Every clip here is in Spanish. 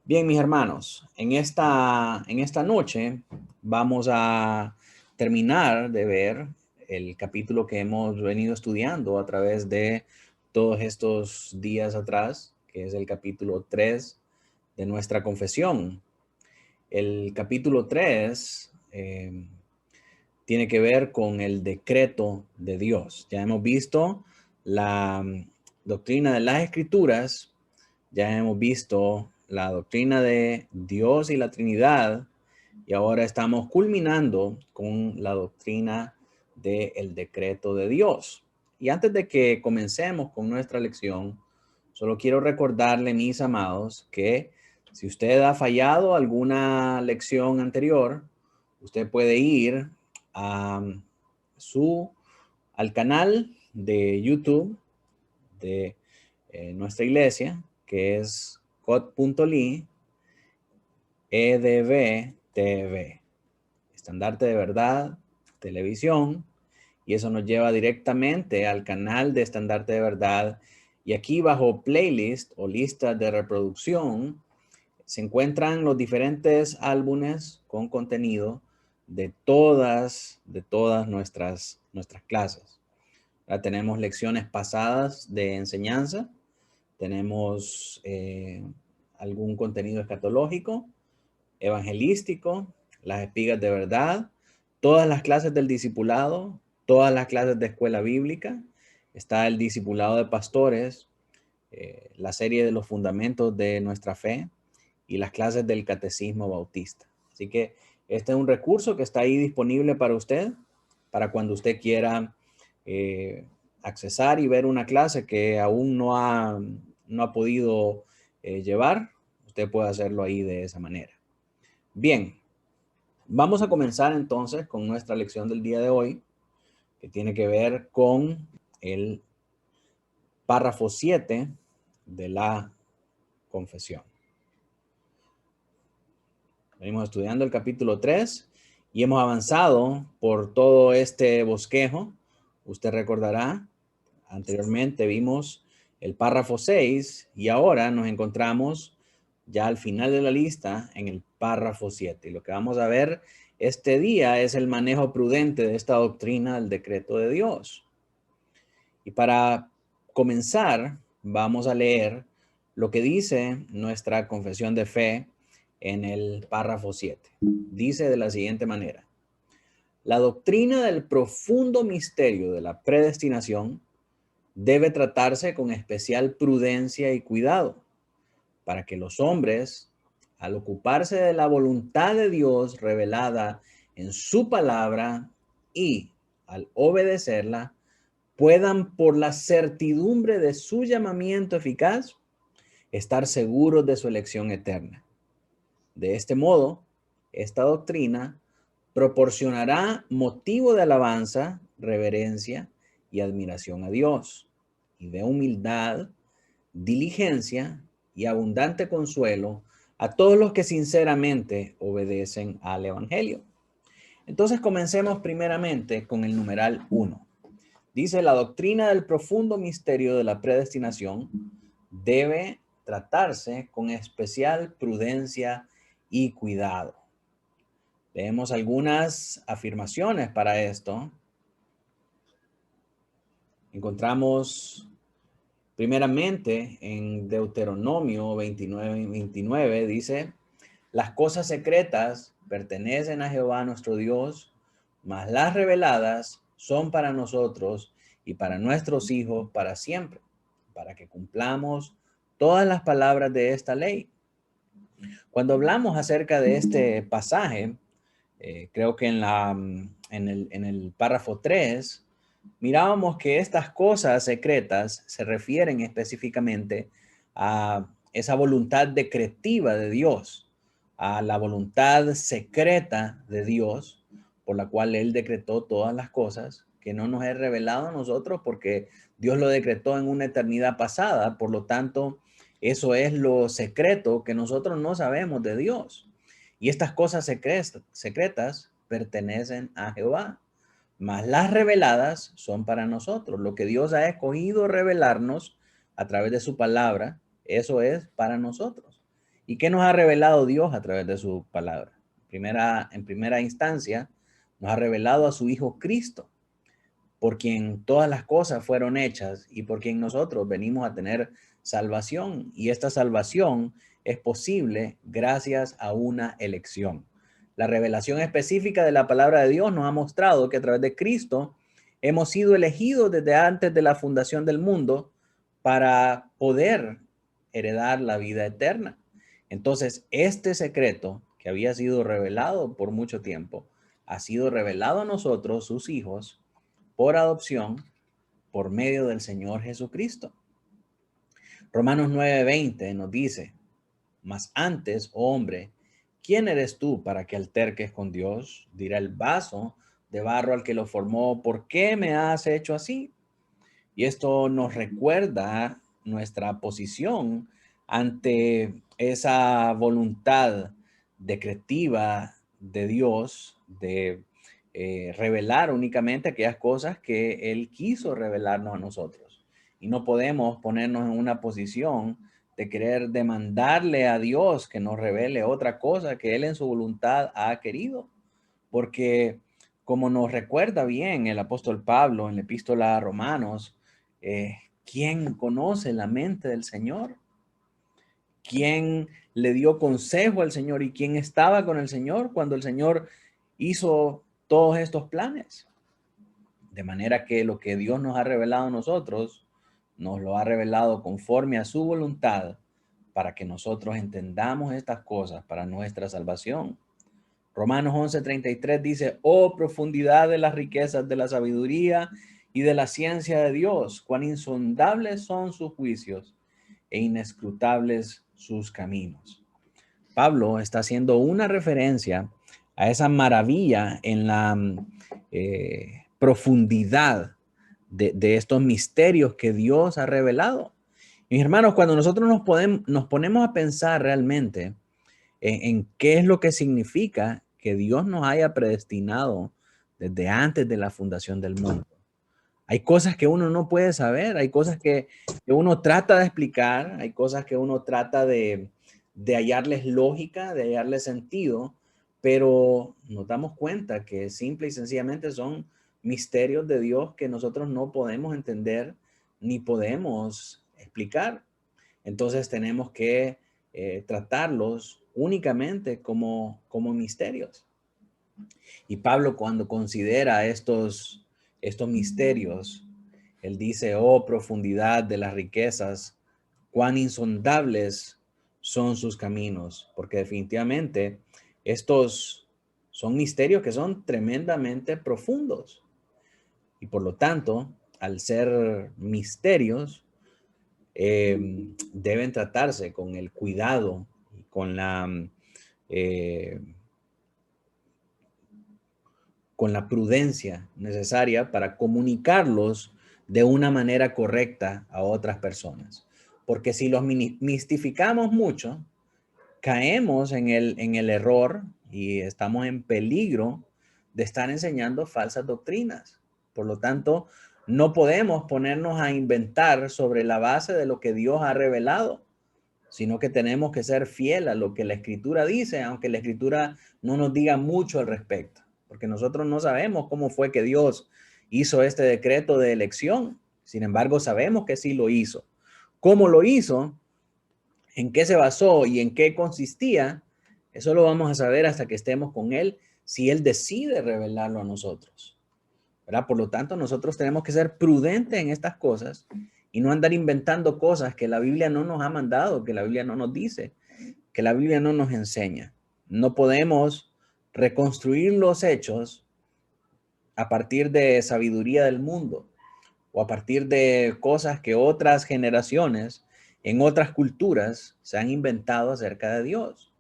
Bien, mis hermanos, en esta noche vamos a terminar de ver el capítulo que hemos venido estudiando a través de todos estos días atrás, que es el capítulo 3 de nuestra confesión. El capítulo 3 tiene que ver con el decreto de Dios. Ya hemos visto la doctrina de las Escrituras. Ya hemos visto la doctrina de Dios y la Trinidad y ahora estamos culminando con la doctrina del decreto de Dios. Y antes de que comencemos con nuestra lección, solo quiero recordarle, mis amados, que si usted ha fallado alguna lección anterior, usted puede ir a su, al canal de YouTube de nuestra iglesia, que es cod.ly EDV TV, Estandarte de Verdad Televisión, y eso nos lleva directamente al canal de Estandarte de Verdad. Y aquí bajo playlist o lista de reproducción se encuentran los diferentes álbumes con contenido de todas nuestras clases. Ya tenemos lecciones pasadas de enseñanza, tenemos algún contenido escatológico, evangelístico, las espigas de verdad, todas las clases del discipulado, todas las clases de escuela bíblica, está el discipulado de pastores, la serie de los fundamentos de nuestra fe y las clases del catecismo bautista. Así que este es un recurso que está ahí disponible para usted, para cuando usted quiera accesar y ver una clase que aún no ha podido llevar, usted puede hacerlo ahí de esa manera. Bien, vamos a comenzar entonces con nuestra lección del día de hoy, que tiene que ver con el párrafo 7 de la confesión. Venimos estudiando el capítulo 3 y hemos avanzado por todo este bosquejo. Usted recordará, anteriormente vimos el párrafo 6 y ahora nos encontramos ya al final de la lista en el párrafo 7. Y lo que vamos a ver este día es el manejo prudente de esta doctrina del decreto de Dios. Y para comenzar, vamos a leer lo que dice nuestra confesión de fe en el párrafo 7. Dice de la siguiente manera: la doctrina del profundo misterio de la predestinación debe tratarse con especial prudencia y cuidado, para que los hombres, al ocuparse de la voluntad de Dios revelada en su palabra y al obedecerla, puedan, por la certidumbre de su llamamiento eficaz, estar seguros de su elección eterna. De este modo, esta doctrina proporcionará motivo de alabanza, reverencia y admiración a Dios, y de humildad, diligencia y abundante consuelo a todos los que sinceramente obedecen al Evangelio. Entonces comencemos primeramente con el numeral 1. Dice: la doctrina del profundo misterio de la predestinación debe tratarse con especial prudencia y cuidado. Leemos algunas afirmaciones para esto. Encontramos primeramente en Deuteronomio 29:29, dice: las cosas secretas pertenecen a Jehová nuestro Dios, mas las reveladas son para nosotros y para nuestros hijos para siempre, para que cumplamos todas las palabras de esta ley. Cuando hablamos acerca de este pasaje, creo que en el párrafo 3, mirábamos que estas cosas secretas se refieren específicamente a esa voluntad decretiva de Dios, a la voluntad secreta de Dios, por la cual Él decretó todas las cosas, que no nos es revelado a nosotros porque Dios lo decretó en una eternidad pasada. Por lo tanto, eso es lo secreto que nosotros no sabemos de Dios. Y estas cosas secretas pertenecen a Jehová, mas las reveladas son para nosotros. Lo que Dios ha escogido revelarnos a través de su palabra, eso es para nosotros. ¿Y qué nos ha revelado Dios a través de su palabra? En primera instancia, nos ha revelado a su Hijo Cristo, por quien todas las cosas fueron hechas y por quien nosotros venimos a tener salvación. Y esta salvación es posible gracias a una elección. La revelación específica de la palabra de Dios nos ha mostrado que a través de Cristo hemos sido elegidos desde antes de la fundación del mundo para poder heredar la vida eterna. Entonces, este secreto que había sido revelado por mucho tiempo, ha sido revelado a nosotros, sus hijos, por adopción, por medio del Señor Jesucristo. Romanos 9:20 nos dice, mas antes, oh hombre, ¿quién eres tú para que alterques con Dios? Dirá el vaso de barro al que lo formó, ¿por qué me has hecho así? Y esto nos recuerda nuestra posición ante esa voluntad decretiva de Dios de revelar únicamente aquellas cosas que Él quiso revelarnos a nosotros. Y no podemos ponernos en una posición de querer demandarle a Dios que nos revele otra cosa que Él en su voluntad ha querido. Porque como nos recuerda bien el apóstol Pablo en la epístola a Romanos, ¿quién conoce la mente del Señor? ¿Quién le dio consejo al Señor y quién estaba con el Señor cuando el Señor hizo todos estos planes? De manera que lo que Dios nos ha revelado a nosotros, nos lo ha revelado conforme a su voluntad para que nosotros entendamos estas cosas para nuestra salvación. Romanos 11:33 dice, oh profundidad de las riquezas de la sabiduría y de la ciencia de Dios, cuán insondables son sus juicios e inescrutables sus caminos. Pablo está haciendo una referencia a esa maravilla en la profundidad de estos misterios que Dios ha revelado. Mis hermanos, cuando nosotros nos ponemos a pensar realmente en qué es lo que significa que Dios nos haya predestinado desde antes de la fundación del mundo. Hay cosas que uno no puede saber, hay cosas que uno trata de explicar, hay cosas que uno trata de hallarles lógica, de hallarles sentido, pero nos damos cuenta que simple y sencillamente son misterios de Dios que nosotros no podemos entender ni podemos explicar. Entonces tenemos que tratarlos únicamente como misterios. Y Pablo cuando considera estos misterios, él dice, oh profundidad de las riquezas, cuán insondables son sus caminos, porque definitivamente estos son misterios que son tremendamente profundos. Y por lo tanto, al ser misterios, deben tratarse con el cuidado y eh, con la prudencia necesaria para comunicarlos de una manera correcta a otras personas. Porque si los mistificamos mucho, caemos en el error y estamos en peligro de estar enseñando falsas doctrinas. Por lo tanto, no podemos ponernos a inventar sobre la base de lo que Dios ha revelado, sino que tenemos que ser fiel a lo que la Escritura dice, aunque la Escritura no nos diga mucho al respecto, porque nosotros no sabemos cómo fue que Dios hizo este decreto de elección. Sin embargo, sabemos que sí lo hizo. ¿Cómo lo hizo? ¿En qué se basó y en qué consistía? Eso lo vamos a saber hasta que estemos con Él, si Él decide revelarlo a nosotros, ¿verdad? Por lo tanto, nosotros tenemos que ser prudentes en estas cosas y no andar inventando cosas que la Biblia no nos ha mandado, que la Biblia no nos dice, que la Biblia no nos enseña. No podemos reconstruir los hechos a partir de sabiduría del mundo o a partir de cosas que otras generaciones en otras culturas se han inventado acerca de Dios.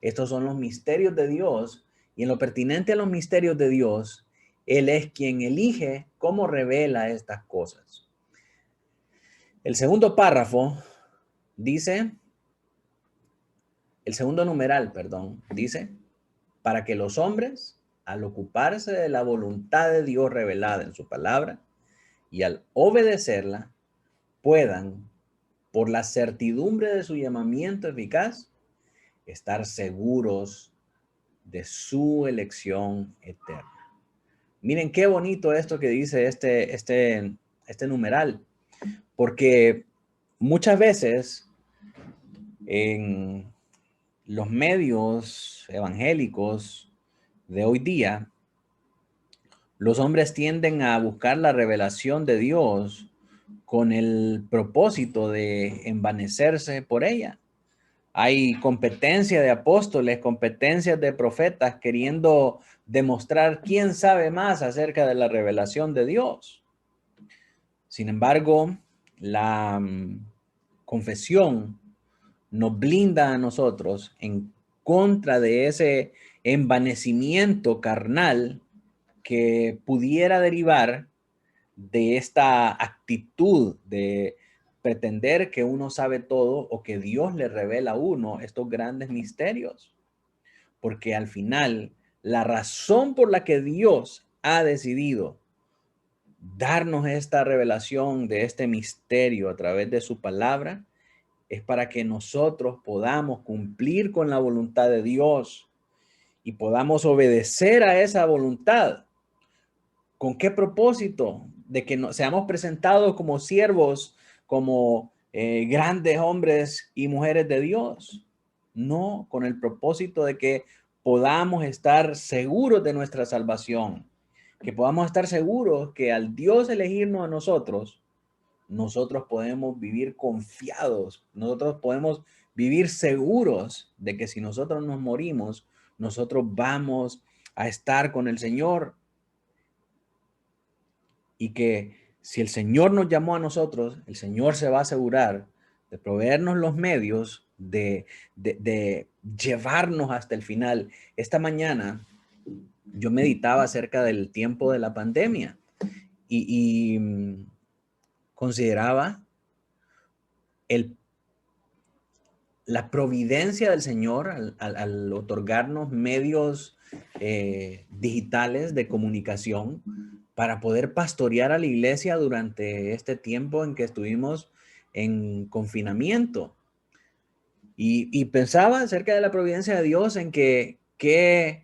Estos son los misterios de Dios y en lo pertinente a los misterios de Dios, Él es quien elige cómo revela estas cosas. El segundo párrafo dice, el segundo numeral, perdón, dice, para que los hombres, al ocuparse de la voluntad de Dios revelada en su palabra y al obedecerla, puedan, por la certidumbre de su llamamiento eficaz, estar seguros de su elección eterna. Miren qué bonito esto que dice este numeral, porque muchas veces en los medios evangélicos de hoy día, los hombres tienden a buscar la revelación de Dios con el propósito de envanecerse por ella. Hay competencia de apóstoles, competencias de profetas queriendo demostrar quién sabe más acerca de la revelación de Dios. Sin embargo, la confesión nos blinda a nosotros en contra de ese envanecimiento carnal que pudiera derivar de esta actitud de pretender que uno sabe todo o que Dios le revela a uno estos grandes misterios. Porque al final, la razón por la que Dios ha decidido darnos esta revelación de este misterio a través de su palabra es para que nosotros podamos cumplir con la voluntad de Dios y podamos obedecer a esa voluntad. ¿Con qué propósito? De que seamos presentados como siervos, como grandes hombres y mujeres de Dios. No, con el propósito de que podamos estar seguros de nuestra salvación, que podamos estar seguros que al Dios elegirnos a nosotros, nosotros podemos vivir confiados, nosotros podemos vivir seguros de que si nosotros nos morimos, nosotros vamos a estar con el Señor. Y que si el Señor nos llamó a nosotros, el Señor se va a asegurar de proveernos los medios de llevarnos hasta el final. Esta mañana yo meditaba acerca del tiempo de la pandemia y consideraba la providencia del Señor al otorgarnos medios digitales de comunicación para poder pastorear a la iglesia durante este tiempo en que estuvimos en confinamiento. Y pensaba acerca de la providencia de Dios en que qué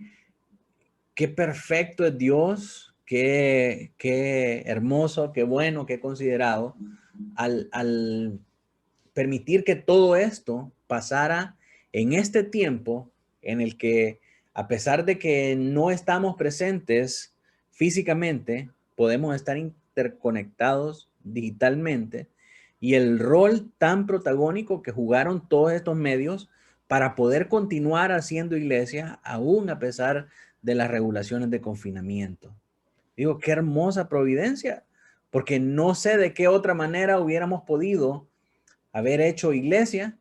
perfecto es Dios, qué hermoso, qué bueno, qué considerado al permitir que todo esto pasara en este tiempo en el que, a pesar de que no estamos presentes físicamente, podemos estar interconectados digitalmente, y el rol tan protagónico que jugaron todos estos medios para poder continuar haciendo iglesia aún a pesar de las regulaciones de confinamiento. Digo, qué hermosa providencia, porque no sé de qué otra manera hubiéramos podido haber hecho iglesia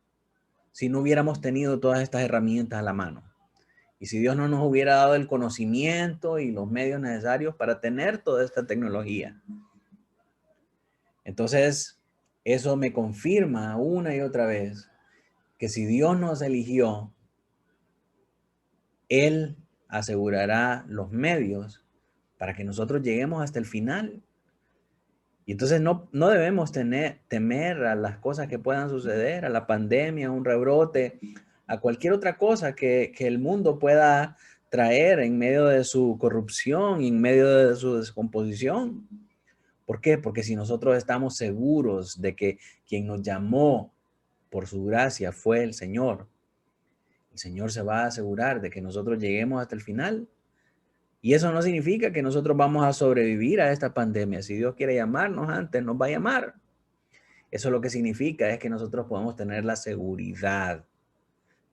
si no hubiéramos tenido todas estas herramientas a la mano. Y si Dios no nos hubiera dado el conocimiento y los medios necesarios para tener toda esta tecnología. Entonces, eso me confirma una y otra vez que si Dios nos eligió, Él asegurará los medios para que nosotros lleguemos hasta el final. Y entonces no debemos temer a las cosas que puedan suceder, a la pandemia, a un rebrote, a cualquier otra cosa que el mundo pueda traer en medio de su corrupción y en medio de su descomposición. ¿Por qué? Porque si nosotros estamos seguros de que quien nos llamó por su gracia fue el Señor se va a asegurar de que nosotros lleguemos hasta el final. Y eso no significa que nosotros vamos a sobrevivir a esta pandemia. Si Dios quiere llamarnos antes, nos va a llamar. Eso lo que significa es que nosotros podemos tener la seguridad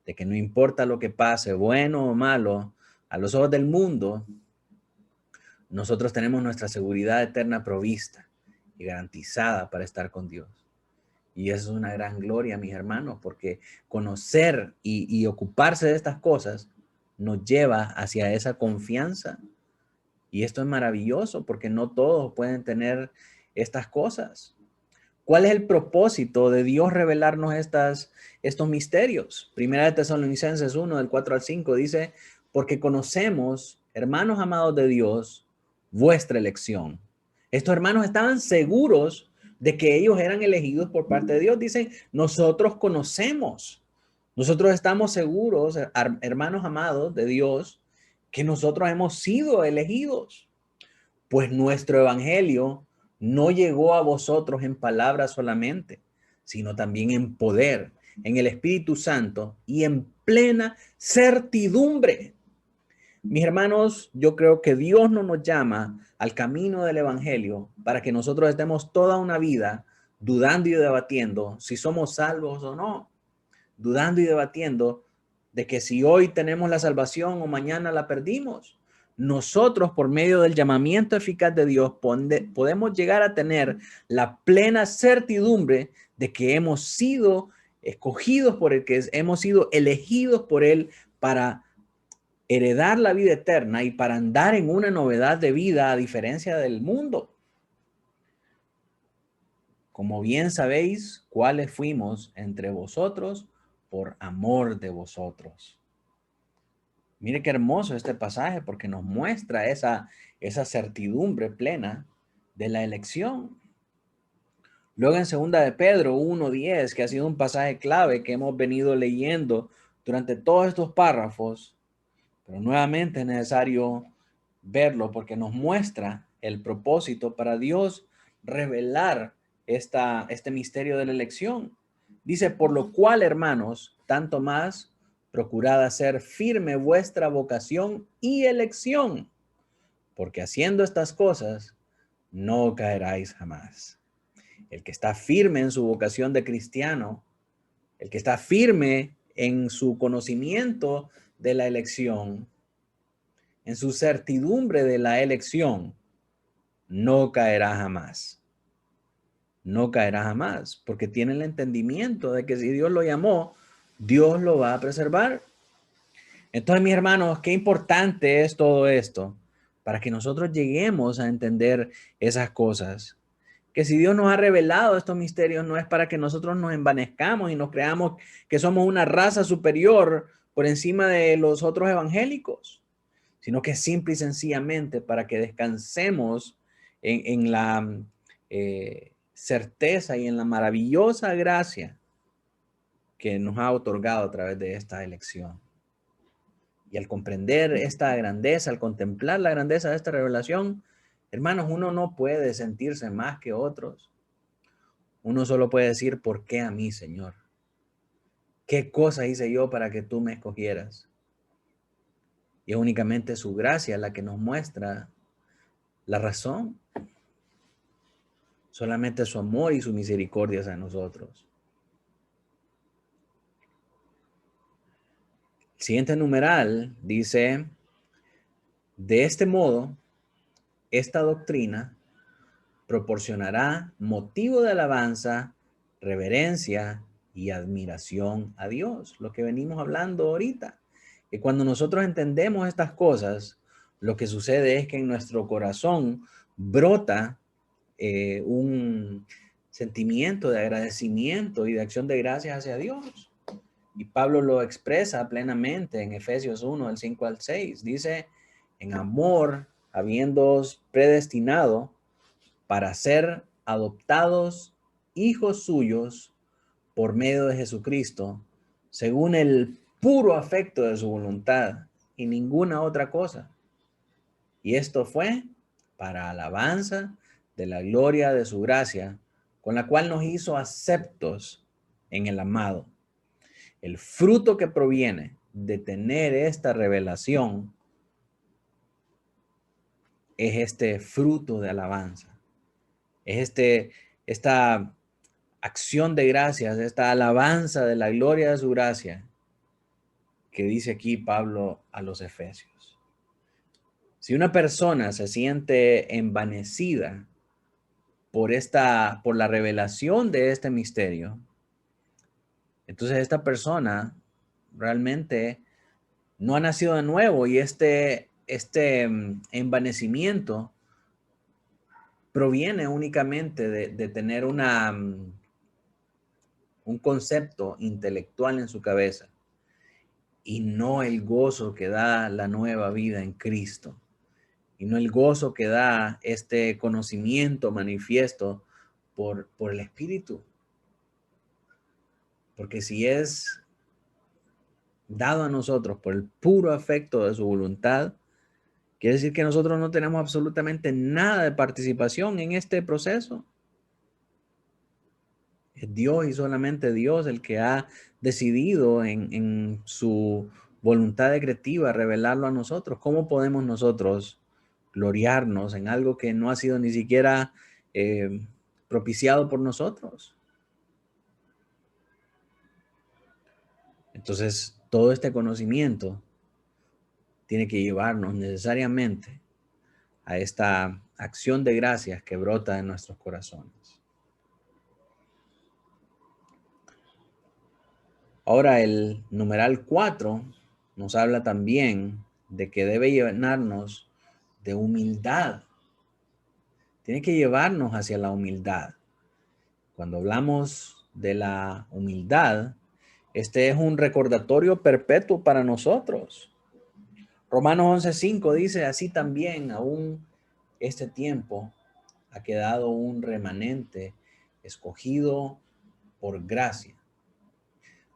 de que no importa lo que pase, bueno o malo, a los ojos del mundo, nosotros tenemos nuestra seguridad eterna provista y garantizada para estar con Dios. Y eso es una gran gloria, mis hermanos, porque conocer y ocuparse de estas cosas nos lleva hacia esa confianza. Y esto es maravilloso porque no todos pueden tener estas cosas. ¿Cuál es el propósito de Dios revelarnos estos misterios? Primera de Tesalonicenses 1, del 4 al 5, dice, porque conocemos, hermanos amados de Dios, vuestra elección. Estos hermanos estaban seguros de que ellos eran elegidos por parte de Dios. Dicen, nosotros conocemos Nosotros estamos seguros, hermanos amados de Dios, que nosotros hemos sido elegidos, pues nuestro evangelio no llegó a vosotros en palabras solamente, sino también en poder, en el Espíritu Santo y en plena certidumbre. Mis hermanos, yo creo que Dios no nos llama al camino del evangelio para que nosotros estemos toda una vida dudando y debatiendo si somos salvos o no, dudando y debatiendo de que si hoy tenemos la salvación o mañana la perdimos. Nosotros, por medio del llamamiento eficaz de Dios, podemos llegar a tener la plena certidumbre de que hemos sido escogidos por Él, que hemos sido elegidos por Él para heredar la vida eterna y para andar en una novedad de vida a diferencia del mundo. Como bien sabéis, cuáles fuimos entre vosotros por amor de vosotros. Mire qué hermoso este pasaje porque nos muestra esa certidumbre plena de la elección. Luego en 2 de Pedro 1:10, que ha sido un pasaje clave que hemos venido leyendo durante todos estos párrafos, pero nuevamente es necesario verlo porque nos muestra el propósito para Dios revelar este misterio de la elección. Dice, por lo cual, hermanos, tanto más procurad hacer firme vuestra vocación y elección, porque haciendo estas cosas no caeráis jamás. El que está firme en su vocación de cristiano, el que está firme en su conocimiento de la elección, en su certidumbre de la elección, no caerá jamás. No caerá jamás, porque tiene el entendimiento de que si Dios lo llamó, Dios lo va a preservar. Entonces, mis hermanos, qué importante es todo esto para que nosotros lleguemos a entender esas cosas. Que si Dios nos ha revelado estos misterios, no es para que nosotros nos envanezcamos y nos creamos que somos una raza superior por encima de los otros evangélicos, sino que simple y sencillamente para que descansemos en la certeza y en la maravillosa gracia que nos ha otorgado a través de esta elección. Y al comprender esta grandeza, al contemplar la grandeza de esta revelación, hermanos, uno no puede sentirse más que otros. Uno solo puede decir, ¿por qué a mí, Señor? ¿Qué cosa hice yo para que tú me escogieras? Y es únicamente su gracia la que nos muestra la razón. Solamente su amor y su misericordia hacia nosotros. El siguiente numeral dice, de este modo, esta doctrina proporcionará motivo de alabanza, reverencia y admiración a Dios. Lo que venimos hablando ahorita. Que cuando nosotros entendemos estas cosas, lo que sucede es que en nuestro corazón brota un sentimiento de agradecimiento y de acción de gracias hacia Dios. Y Pablo lo expresa plenamente en Efesios 1, del 5 al 6. Dice, en amor, habiéndoos predestinado para ser adoptados hijos suyos por medio de Jesucristo, según el puro afecto de su voluntad y ninguna otra cosa. Y esto fue para alabanza de la gloria de su gracia, con la cual nos hizo aceptos en el amado. El fruto que proviene de tener esta revelación es este fruto de alabanza. Es esta acción de gracias, esta alabanza de la gloria de su gracia que dice aquí Pablo a los Efesios. Si una persona se siente envanecida por la revelación de este misterio, entonces esta persona realmente no ha nacido de nuevo y este envanecimiento proviene únicamente de tener un concepto intelectual en su cabeza y no el gozo que da la nueva vida en Cristo y no el gozo que da este conocimiento manifiesto por el Espíritu. Porque si es dado a nosotros por el puro afecto de su voluntad, quiere decir que nosotros no tenemos absolutamente nada de participación en este proceso. Es Dios y solamente Dios el que ha decidido en su voluntad decretiva revelarlo a nosotros. ¿Cómo podemos nosotros gloriarnos en algo que no ha sido ni siquiera propiciado por nosotros? Entonces, todo este conocimiento tiene que llevarnos necesariamente a esta acción de gracias que brota en nuestros corazones. Ahora, el numeral 4 nos habla también de que debe llenarnos de humildad. Tiene que llevarnos hacia la humildad. Cuando hablamos de la humildad, este es un recordatorio perpetuo para nosotros. Romanos 11:5 dice, así también aún este tiempo ha quedado un remanente escogido por gracia.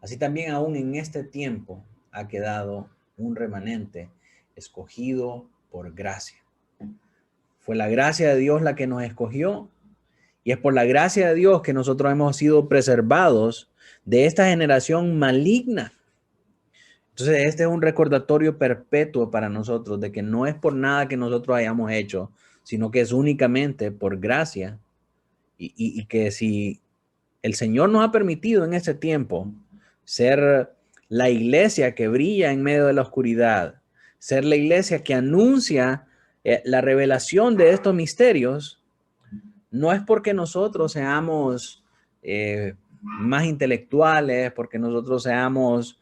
Así también aún en este tiempo ha quedado un remanente escogido por gracia. Fue la gracia de Dios la que nos escogió y es por la gracia de Dios que nosotros hemos sido preservados de esta generación maligna. Entonces, este es un recordatorio perpetuo para nosotros de que no es por nada que nosotros hayamos hecho, sino que es únicamente por gracia y que si el Señor nos ha permitido en este tiempo ser la iglesia que brilla en medio de la oscuridad, ser la iglesia que anuncia la revelación de estos misterios, no es porque nosotros seamos más intelectuales, porque nosotros seamos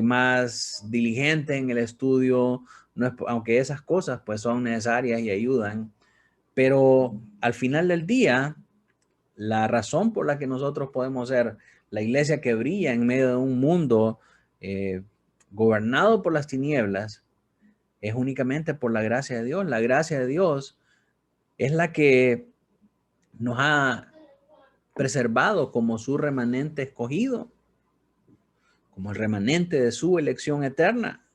más diligentes en el estudio, no es, aunque esas cosas pues son necesarias y ayudan, pero al final del día, la razón por la que nosotros podemos ser la iglesia que brilla en medio de un mundo gobernado por las tinieblas es únicamente por la gracia de Dios. La gracia de Dios es la que nos ha preservado como su remanente escogido, como el remanente de su elección eterna.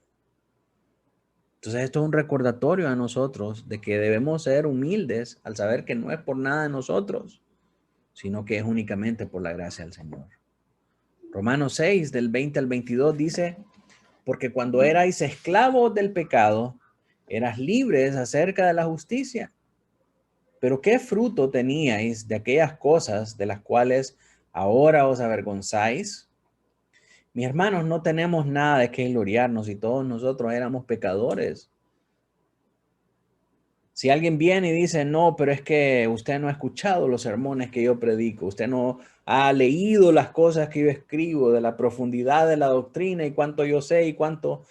Entonces esto es un recordatorio a nosotros de que debemos ser humildes al saber que no es por nada de nosotros, sino que es únicamente por la gracia del Señor. Romanos 6, del 20 al 22 dice, porque cuando erais esclavos del pecado, eras libres acerca de la justicia. Pero ¿qué fruto teníais de aquellas cosas de las cuales ahora os avergonzáis? Mis hermanos, no tenemos nada de qué gloriarnos y todos nosotros éramos pecadores. Si alguien viene y dice, no, pero es que usted no ha escuchado los sermones que yo predico, usted no ha leído las cosas que yo escribo, de la profundidad de la doctrina y cuánto yo sé y cuánto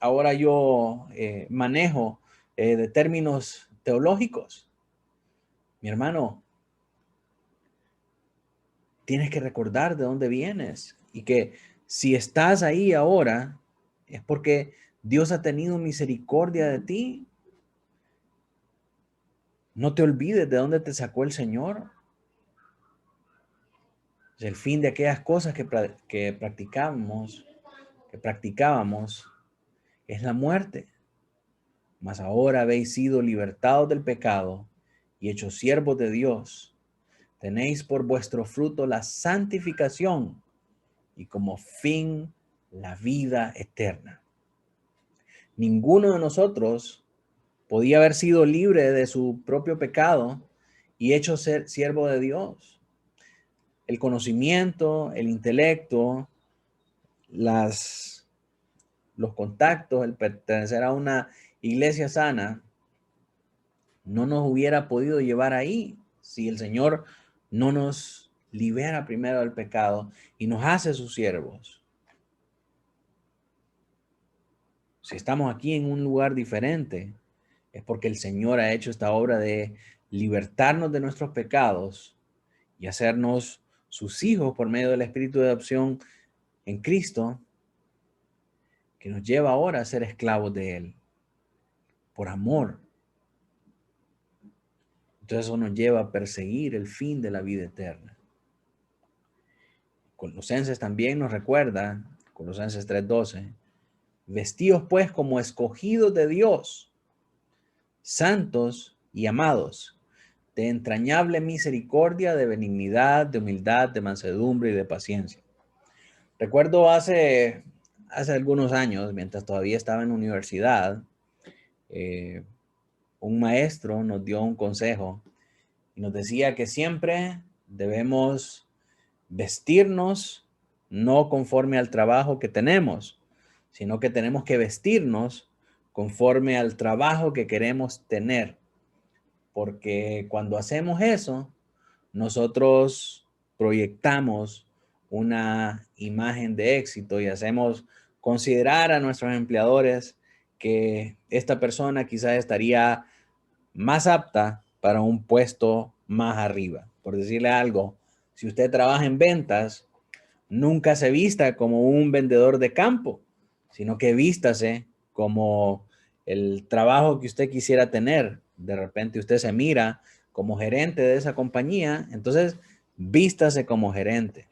ahora yo manejo de términos teológicos. Mi hermano, tienes que recordar de dónde vienes y que si estás ahí ahora es porque Dios ha tenido misericordia de ti. No te olvides de dónde te sacó el Señor. El fin de aquellas cosas que practicábamos es la muerte. Mas ahora habéis sido libertados del pecado y hechos siervos de Dios. Tenéis por vuestro fruto la santificación y como fin la vida eterna. Ninguno de nosotros podía haber sido libre de su propio pecado y hecho ser siervo de Dios. El conocimiento, el intelecto, los contactos, el pertenecer a una iglesia sana, no nos hubiera podido llevar ahí si el Señor no nos libera primero del pecado y nos hace sus siervos. Si estamos aquí en un lugar diferente, es porque el Señor ha hecho esta obra de libertarnos de nuestros pecados y hacernos sus hijos por medio del Espíritu de adopción en Cristo, que nos lleva ahora a ser esclavos de Él, por amor. Entonces eso nos lleva a perseguir el fin de la vida eterna. Colosenses también nos recuerda Colosenses 3:12. Vestidos pues como escogidos de Dios, santos y amados, de entrañable misericordia, de benignidad, de humildad, de mansedumbre y de paciencia. Recuerdo hace algunos años, mientras todavía estaba en la universidad, un maestro nos dio un consejo y nos decía que siempre debemos vestirnos no conforme al trabajo que tenemos, sino que tenemos que vestirnos conforme al trabajo que queremos tener. Porque cuando hacemos eso, nosotros proyectamos una imagen de éxito y hacemos considerar a nuestros empleadores que esta persona quizás estaría más apta para un puesto más arriba. Por decirle algo, si usted trabaja en ventas, nunca se vista como un vendedor de campo, sino que vístase como el trabajo que usted quisiera tener. De repente usted se mira como gerente de esa compañía, entonces vístase como gerente.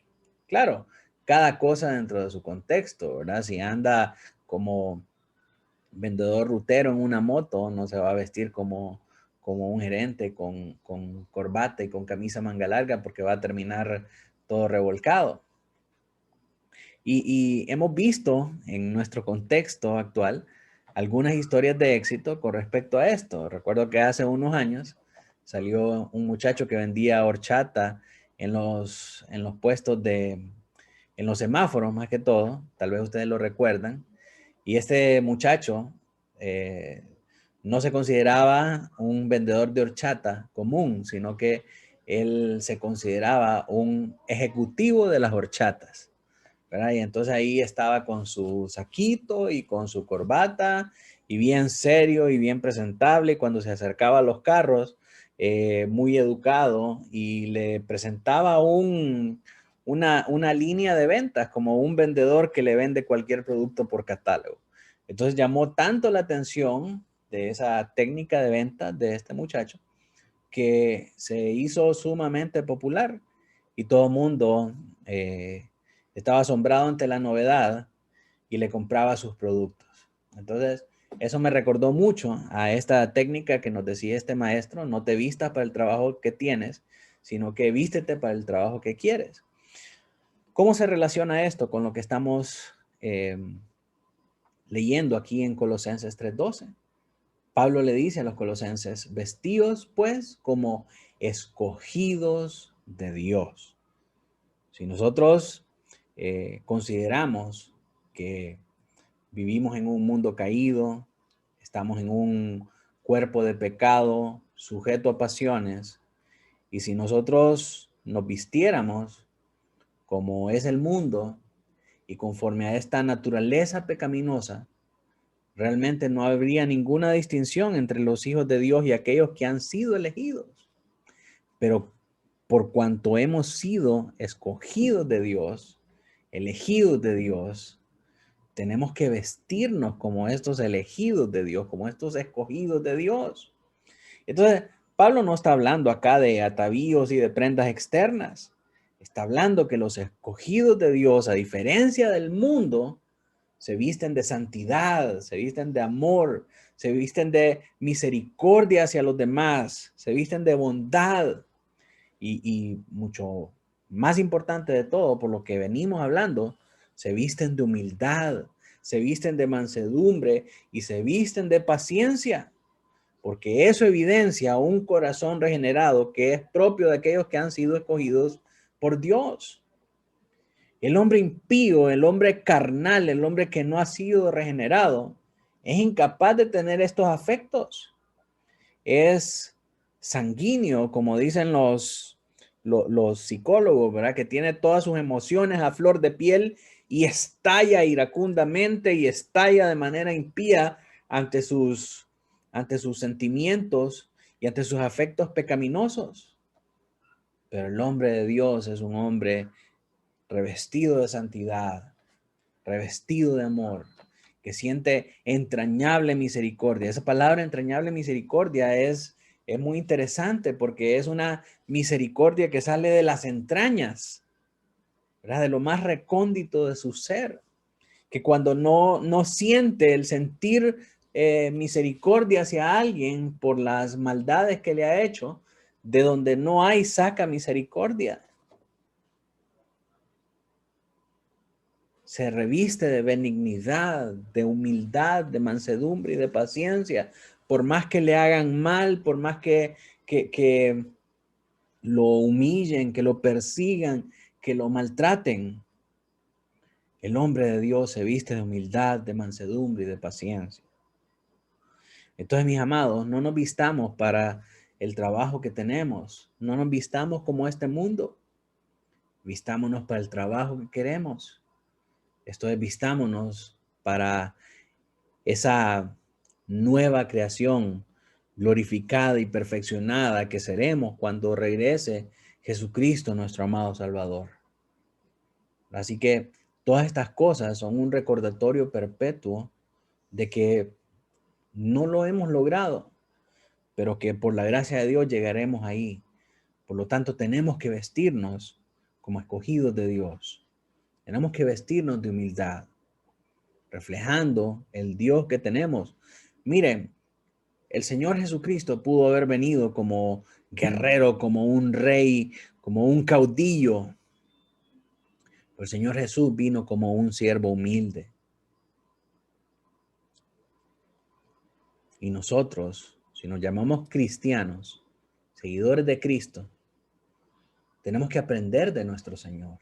Claro, cada cosa dentro de su contexto, ¿verdad? Si anda como vendedor rutero en una moto, no se va a vestir como un gerente con corbata y con camisa manga larga porque va a terminar todo revolcado. Y hemos visto en nuestro contexto actual algunas historias de éxito con respecto a esto. Recuerdo que hace unos años salió un muchacho que vendía horchata en los puestos en los semáforos más que todo. Tal vez ustedes lo recuerdan. Y este muchacho eh, no se consideraba un vendedor de horchata común, sino que él se consideraba un ejecutivo de las horchatas, ¿verdad? Y entonces ahí estaba con su saquito y con su corbata y bien serio y bien presentable. Y cuando se acercaba a los carros, muy educado y le presentaba una línea de ventas como un vendedor que le vende cualquier producto por catálogo. Entonces llamó tanto la atención de esa técnica de venta de este muchacho que se hizo sumamente popular y todo el mundo estaba asombrado ante la novedad y le compraba sus productos. Entonces, eso me recordó mucho a esta técnica que nos decía este maestro: no te vistas para el trabajo que tienes, sino que vístete para el trabajo que quieres. ¿Cómo se relaciona esto con lo que estamos leyendo aquí en Colosenses 3:12? Pablo le dice a los colosenses: vestidos pues como escogidos de Dios. Si nosotros consideramos que vivimos en un mundo caído, estamos en un cuerpo de pecado, sujeto a pasiones, y si nosotros nos vistiéramos como es el mundo y conforme a esta naturaleza pecaminosa, realmente no habría ninguna distinción entre los hijos de Dios y aquellos que han sido elegidos. Pero por cuanto hemos sido escogidos de Dios, elegidos de Dios, tenemos que vestirnos como estos elegidos de Dios, como estos escogidos de Dios. Entonces, Pablo no está hablando acá de atavíos y de prendas externas. Está hablando que los escogidos de Dios, a diferencia del mundo, se visten de santidad, se visten de amor, se visten de misericordia hacia los demás, se visten de bondad y mucho más importante de todo, por lo que venimos hablando, se visten de humildad, se visten de mansedumbre y se visten de paciencia, porque eso evidencia un corazón regenerado que es propio de aquellos que han sido escogidos por Dios. El hombre impío, el hombre carnal, el hombre que no ha sido regenerado, es incapaz de tener estos afectos. Es sanguíneo, como dicen los psicólogos, ¿verdad? Que tiene todas sus emociones a flor de piel y estalla iracundamente y estalla de manera impía ante ante sus sentimientos y ante sus afectos pecaminosos. Pero el hombre de Dios es un hombre revestido de santidad, revestido de amor, que siente entrañable misericordia. Esa palabra entrañable misericordia es muy interesante porque es una misericordia que sale de las entrañas, ¿verdad? De lo más recóndito de su ser. que cuando no siente el sentir misericordia hacia alguien por las maldades que le ha hecho, de donde no hay saca misericordia. Se reviste de benignidad, de humildad, de mansedumbre y de paciencia, por más que le hagan mal, por más que lo humillen, que lo persigan, que lo maltraten. El hombre de Dios se viste de humildad, de mansedumbre y de paciencia. Entonces, mis amados, no nos vistamos para el trabajo que tenemos. No nos vistamos como este mundo. Vistámonos para el trabajo que queremos. Esto es, vistámonos para esa nueva creación glorificada y perfeccionada que seremos cuando regrese Jesucristo, nuestro amado Salvador. Así que todas estas cosas son un recordatorio perpetuo de que no lo hemos logrado, pero que por la gracia de Dios llegaremos ahí. Por lo tanto, tenemos que vestirnos como escogidos de Dios. Tenemos que vestirnos de humildad, reflejando el Dios que tenemos. Miren, el Señor Jesucristo pudo haber venido como guerrero, como un rey, como un caudillo. Pero el Señor Jesús vino como un siervo humilde. Y nosotros, si nos llamamos cristianos, seguidores de Cristo, tenemos que aprender de nuestro Señor.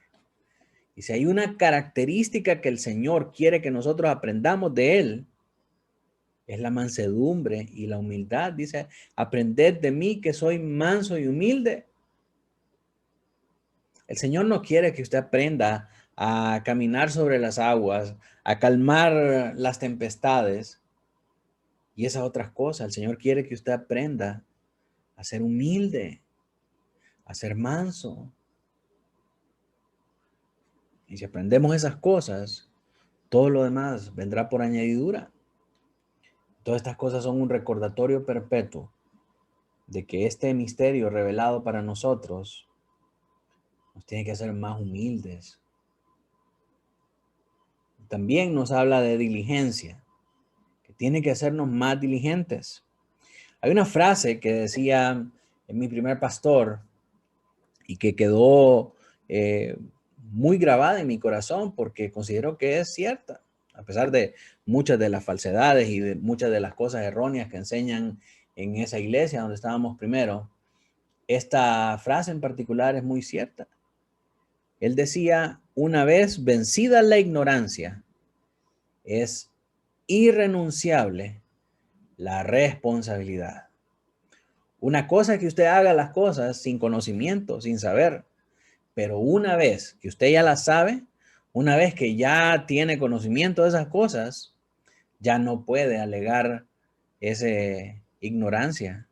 Y si hay una característica que el Señor quiere que nosotros aprendamos de Él, es la mansedumbre y la humildad. Dice, aprended de mí que soy manso y humilde. El Señor no quiere que usted aprenda a caminar sobre las aguas, a calmar las tempestades y esas otras cosas. El Señor quiere que usted aprenda a ser humilde, a ser manso. Y si aprendemos esas cosas, todo lo demás vendrá por añadidura. Todas estas cosas son un recordatorio perpetuo de que este misterio revelado para nosotros nos tiene que hacer más humildes. También nos habla de diligencia, que tiene que hacernos más diligentes. Hay una frase que decía en mi primer pastor y que quedó muy grabada en mi corazón porque considero que es cierta, a pesar de muchas de las falsedades y de muchas de las cosas erróneas que enseñan en esa iglesia donde estábamos primero. Esta frase en particular es muy cierta. Él decía, una vez vencida la ignorancia, es irrenunciable la responsabilidad. Una cosa es que usted haga las cosas sin conocimiento, sin saber, pero una vez que usted ya las sabe, una vez que ya tiene conocimiento de esas cosas, ya no puede alegar esa ignorancia,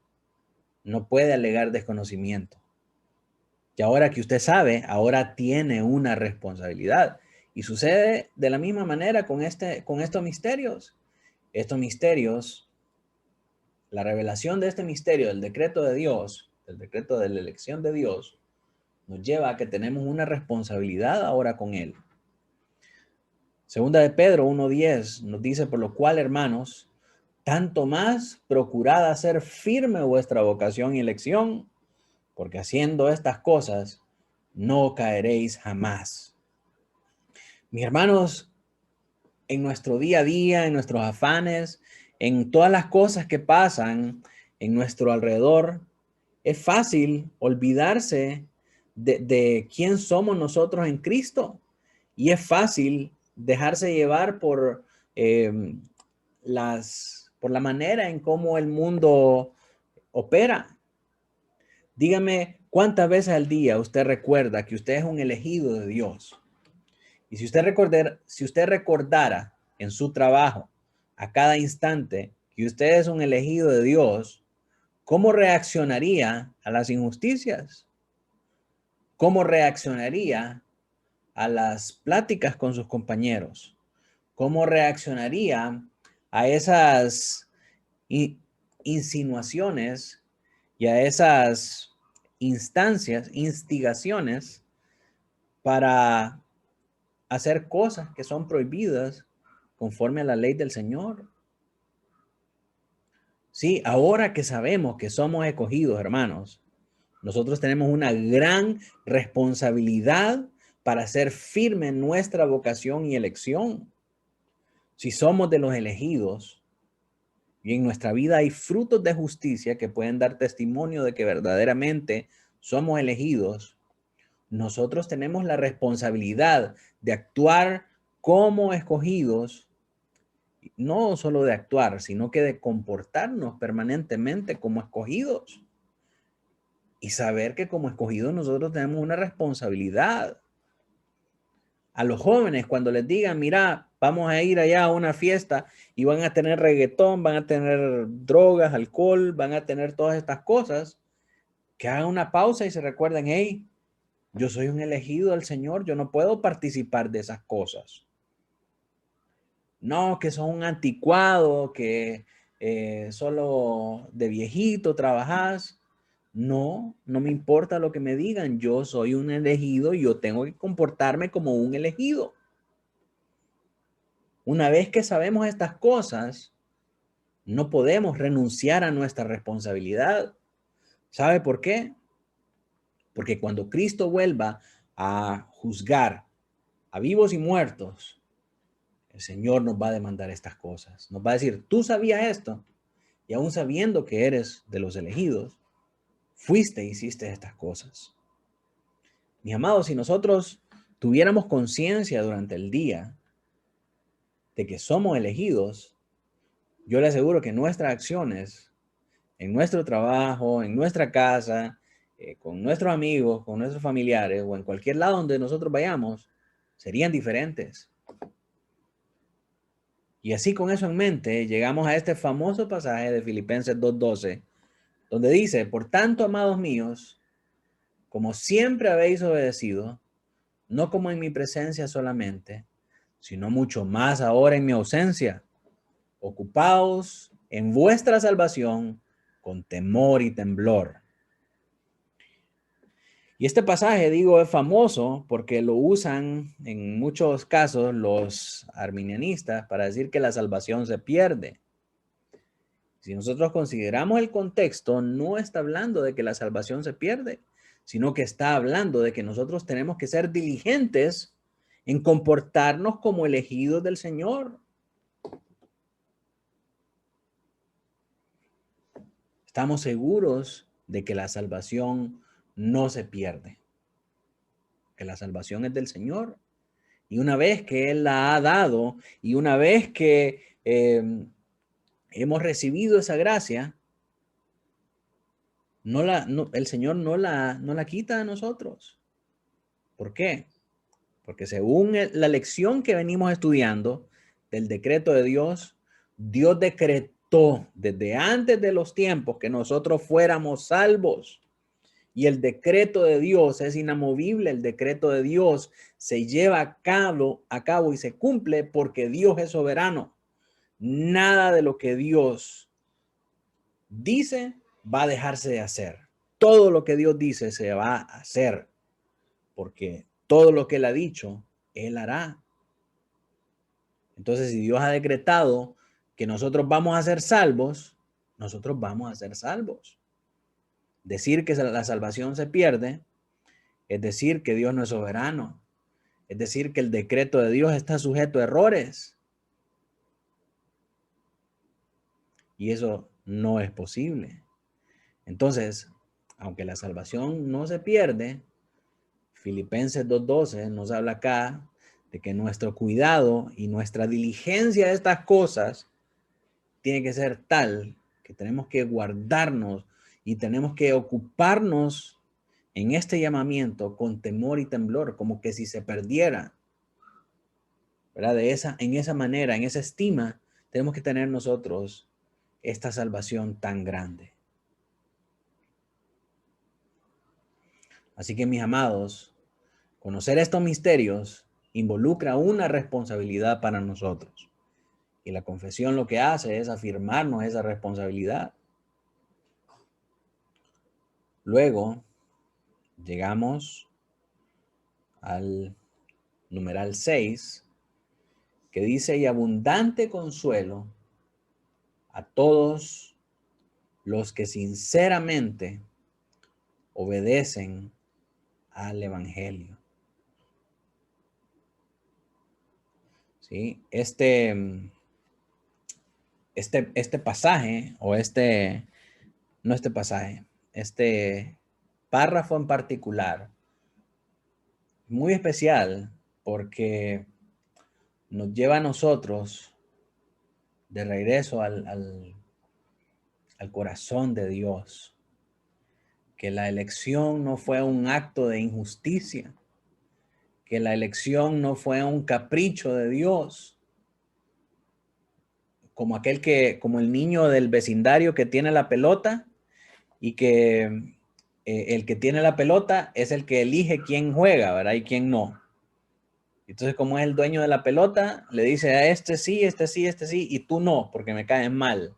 no puede alegar desconocimiento. Y ahora que usted sabe, ahora tiene una responsabilidad. Y sucede de la misma manera con estos misterios. Estos misterios, la revelación de este misterio, del decreto de Dios, el decreto de la elección de Dios, nos lleva a que tenemos una responsabilidad ahora con Él. Segunda de Pedro 1:10 nos dice, por lo cual, hermanos, tanto más procurad hacer firme vuestra vocación y elección, porque haciendo estas cosas no caeréis jamás. Mis hermanos, en nuestro día a día, en nuestros afanes, en todas las cosas que pasan en nuestro alrededor, es fácil olvidarse de quién somos nosotros en Cristo. Y es fácil dejarse llevar por la manera en cómo el mundo opera. Dígame cuántas veces al día usted recuerda que usted es un elegido de Dios. Y si usted recordara en su trabajo a cada instante que usted es un elegido de Dios, ¿cómo reaccionaría a las injusticias? ¿Cómo reaccionaría a las pláticas con sus compañeros? ¿Cómo reaccionaría a esas insinuaciones y a esas instigaciones para hacer cosas que son prohibidas conforme a la ley del Señor. Sí, ahora que sabemos que somos escogidos, hermanos, nosotros tenemos una gran responsabilidad para ser firme en nuestra vocación y elección. Si somos de los elegidos y en nuestra vida hay frutos de justicia que pueden dar testimonio de que verdaderamente somos elegidos, nosotros tenemos la responsabilidad de actuar como escogidos, no solo de actuar, sino que de comportarnos permanentemente como escogidos y saber que como escogidos nosotros tenemos una responsabilidad. A los jóvenes, cuando les digan, mira, vamos a ir allá a una fiesta y van a tener reggaetón, van a tener drogas, alcohol, van a tener todas estas cosas, que hagan una pausa y se recuerden, hey, yo soy un elegido del Señor, yo no puedo participar de esas cosas. No, que son un anticuado, que solo de viejito trabajas. No, no me importa lo que me digan, yo soy un elegido y yo tengo que comportarme como un elegido. Una vez que sabemos estas cosas, no podemos renunciar a nuestra responsabilidad. ¿Sabe por qué? Porque cuando Cristo vuelva a juzgar a vivos y muertos, el Señor nos va a demandar estas cosas. Nos va a decir, tú sabías esto, y aún sabiendo que eres de los elegidos, fuiste e hiciste estas cosas. Mis amados, si nosotros tuviéramos conciencia durante el día de que somos elegidos, yo le aseguro que nuestras acciones en nuestro trabajo, en nuestra casa, con nuestros amigos, con nuestros familiares o en cualquier lado donde nosotros vayamos, serían diferentes. Y así con eso en mente, llegamos a este famoso pasaje de Filipenses 2:12, donde dice, por tanto, amados míos, como siempre habéis obedecido, no como en mi presencia solamente, sino mucho más ahora en mi ausencia, ocupaos en vuestra salvación con temor y temblor. Y este pasaje, digo, es famoso porque lo usan en muchos casos los arminianistas para decir que la salvación se pierde. Si nosotros consideramos el contexto, no está hablando de que la salvación se pierde, sino que está hablando de que nosotros tenemos que ser diligentes en comportarnos como elegidos del Señor. Estamos seguros de que la salvación no se pierde, que la salvación es del Señor. Y una vez que Él la ha dado y una vez que hemos recibido esa gracia, el Señor no la quita de nosotros. ¿Por qué? Porque según la lección que venimos estudiando del decreto de Dios, Dios decretó desde antes de los tiempos que nosotros fuéramos salvos. Y el decreto de Dios es inamovible. El decreto de Dios se lleva a cabo y se cumple porque Dios es soberano. Nada de lo que Dios dice va a dejarse de hacer. Todo lo que Dios dice se va a hacer porque todo lo que Él ha dicho, Él hará. Entonces, si Dios ha decretado que nosotros vamos a ser salvos, nosotros vamos a ser salvos. Decir que la salvación se pierde es decir que Dios no es soberano. Es decir que el decreto de Dios está sujeto a errores. Y eso no es posible. Entonces, aunque la salvación no se pierde, Filipenses 2:12 nos habla acá de que nuestro cuidado y nuestra diligencia de estas cosas tiene que ser tal que tenemos que guardarnos y tenemos que ocuparnos en este llamamiento con temor y temblor, como que si se perdiera, ¿verdad? En esa manera, en esa estima, tenemos que tener nosotros esta salvación tan grande. Así que, mis amados, conocer estos misterios involucra una responsabilidad para nosotros. Y la confesión lo que hace es afirmarnos esa responsabilidad. Luego, llegamos al numeral 6, que dice, y abundante consuelo a todos los que sinceramente obedecen al Evangelio. ¿Sí? Este pasaje, o no este pasaje, este párrafo en particular, muy especial porque nos lleva a nosotros de regreso al corazón de Dios, que la elección no fue un acto de injusticia, que la elección no fue un capricho de Dios, como el niño del vecindario que tiene la pelota y que el que tiene la pelota es el que elige quién juega, ¿verdad? Y quién no. Entonces, como es el dueño de la pelota, le dice a este sí, este sí, este sí, y tú no, porque me caes mal,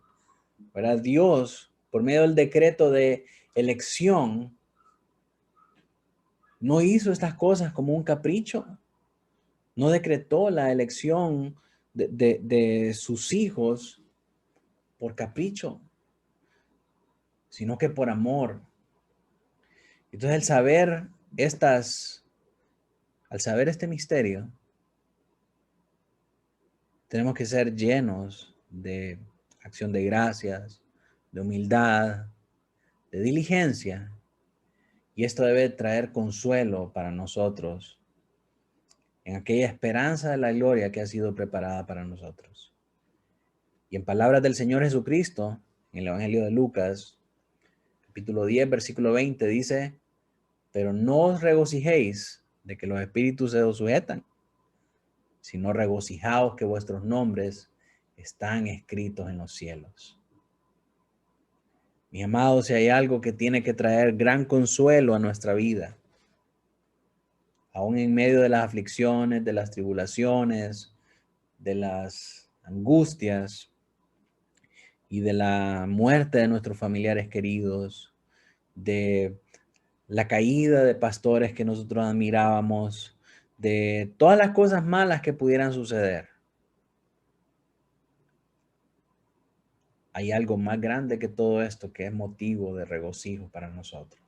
¿verdad? Dios, por medio del decreto de elección, no hizo estas cosas como un capricho, no decretó la elección de sus hijos por capricho, sino que por amor. Entonces, al saber este misterio, tenemos que ser llenos de acción de gracias, de humildad, de diligencia, y esto debe traer consuelo para nosotros en aquella esperanza de la gloria que ha sido preparada para nosotros. Y en palabras del Señor Jesucristo, en el Evangelio de Lucas, capítulo 10, versículo 20, dice, pero no os regocijéis de que los espíritus se os sujetan, sino regocijaos que vuestros nombres están escritos en los cielos. Mis amados, si hay algo que tiene que traer gran consuelo a nuestra vida, aún en medio de las aflicciones, de las tribulaciones, de las angustias y de la muerte de nuestros familiares queridos, de la caída de pastores que nosotros admirábamos, de todas las cosas malas que pudieran suceder. Hay algo más grande que todo esto que es motivo de regocijo para nosotros.